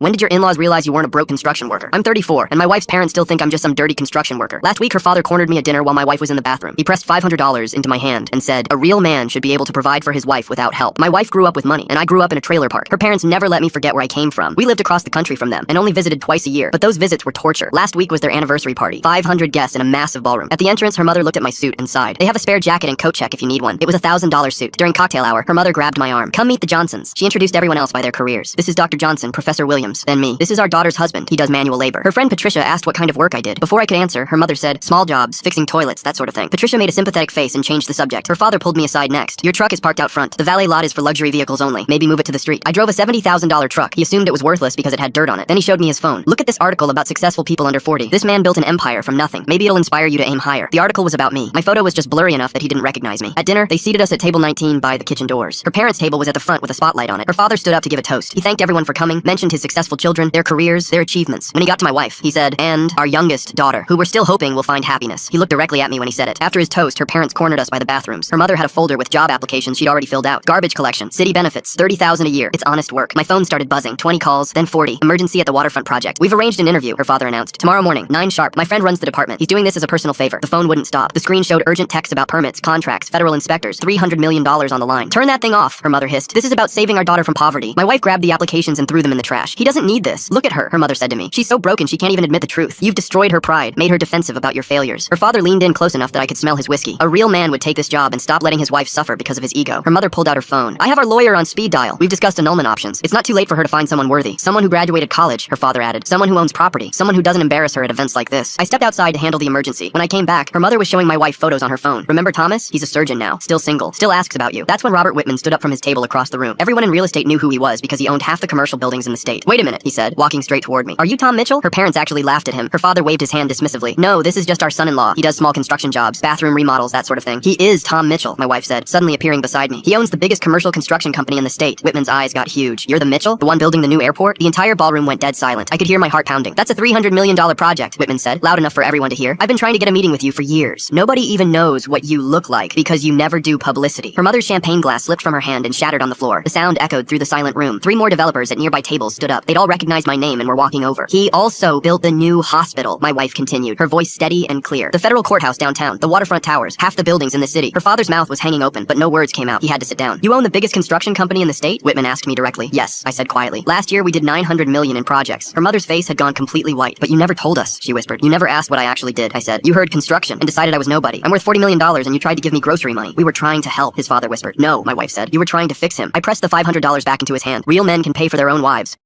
When did your in-laws realize you weren't a broke construction worker? I'm 34, and my wife's parents still think I'm just some dirty construction worker. Last week, her father cornered me at dinner while my wife was in the bathroom. He pressed $500 into my hand and said, a real man should be able to provide for his wife without help. My wife grew up with money, and I grew up in a trailer park. Her parents never let me forget where I came from. We lived across the country from them, and only visited twice a year, but those visits were torture. Last week was their anniversary party. 500 guests in a massive ballroom. At the entrance, her mother looked at my suit and sighed. They have a spare jacket and coat check if you need one. It was a $1,000 suit. During cocktail hour, her mother grabbed my arm. Come meet the Johnsons. She introduced everyone else by their careers. This is Dr. Johnson, Professor Williams, then me. This is our daughter's husband. He does manual labor. Her friend Patricia asked what kind of work I did. Before I could answer, her mother said, small jobs, fixing toilets, that sort of thing. Patricia made a sympathetic face and changed the subject. Her father pulled me aside next. Your truck is parked out front. The valet lot is for luxury vehicles only. Maybe move it to the street. I drove a $70,000 truck. He assumed it was worthless because it had dirt on it. Then he showed me his phone. Look at this article about successful people under 40. This man built an empire from nothing. Maybe it'll inspire you to aim higher. The article was about me. My photo was just blurry enough that he didn't recognize me. At dinner, they seated us at table 19 by the kitchen doors. Her parents' table was at the front with a spotlight on it. Her father stood up to give a toast. He thanked everyone for coming, mentioned his successful children, their careers, their achievements. When he got to my wife, he said, and our youngest daughter, who we're still hoping will find happiness. He looked directly at me when he said it. After his toast, her parents cornered us by the bathrooms. Her mother had a folder with job applications she'd already filled out. Garbage collection, city benefits, $30,000 a year. It's honest work. My phone started buzzing. 20 calls, then 40. Emergency at the waterfront project. We've arranged an interview, her father announced. Tomorrow morning, 9 sharp. My friend runs the department. He's doing this as a personal favor. The phone wouldn't stop. The screen showed urgent texts about permits, contracts, federal inspectors, $300 million on the line. Turn that thing off, her mother hissed. This is about saving our daughter from poverty. My wife grabbed the applications and threw them in the trash. He doesn't need this. Look at her mother said to me. She's so broken she can't even admit the truth. You've destroyed her pride, made her defensive about your failures. Her father leaned in close enough that I could smell his whiskey. A real man would take this job and stop letting his wife suffer because of his ego. Her mother pulled out her phone. I have our lawyer on speed dial. We've discussed annulment options. It's not too late for her to find someone worthy. Someone who graduated college, her father added. Someone who owns property. Someone who doesn't embarrass her at events like this. I stepped outside to handle the emergency. When I came back, her mother was showing my wife photos on her phone. Remember Thomas? He's a surgeon now. Still single. Still asks about you. That's when Robert Whitman stood up from his table across the room. Everyone in real estate knew who he was because he owned half the commercial buildings in the state. Wait a minute, he said, walking straight toward me. Are you Tom Mitchell? Her parents actually laughed at him. Her father waved his hand dismissively. No, this is just our son-in-law. He does small construction jobs, bathroom remodels, that sort of thing. He is Tom Mitchell, my wife said, suddenly appearing beside me. He owns the biggest commercial construction company in the state. Whitman's eyes got huge. You're the Mitchell? The one building the new airport? The entire ballroom went dead silent. I could hear my heart pounding. That's a $300 million project, Whitman said, loud enough for everyone to hear. I've been trying to get a meeting with you for years. Nobody even knows what you look like because you never do publicity. Her mother's champagne glass slipped from her hand and shattered on the floor. The sound echoed through the silent room. 3 more developers at nearby tables stood up. They'd all recognized my name and were walking over. He also built the new hospital, my wife continued, her voice steady and clear. The federal courthouse downtown, the waterfront towers, half the buildings in the city. Her father's mouth was hanging open, but no words came out. He had to sit down. You own the biggest construction company in the state? Whitman asked me directly. Yes, I said quietly. Last year we did $900 million in projects. Her mother's face had gone completely white. But you never told us, she whispered. You never asked what I actually did, I said. You heard construction and decided I was nobody. I'm worth $40 million and you tried to give me grocery money. We were trying to help, his father whispered. No, my wife said. You were trying to fix him. I pressed the $500 back into his hand. Real men can pay for their own wives.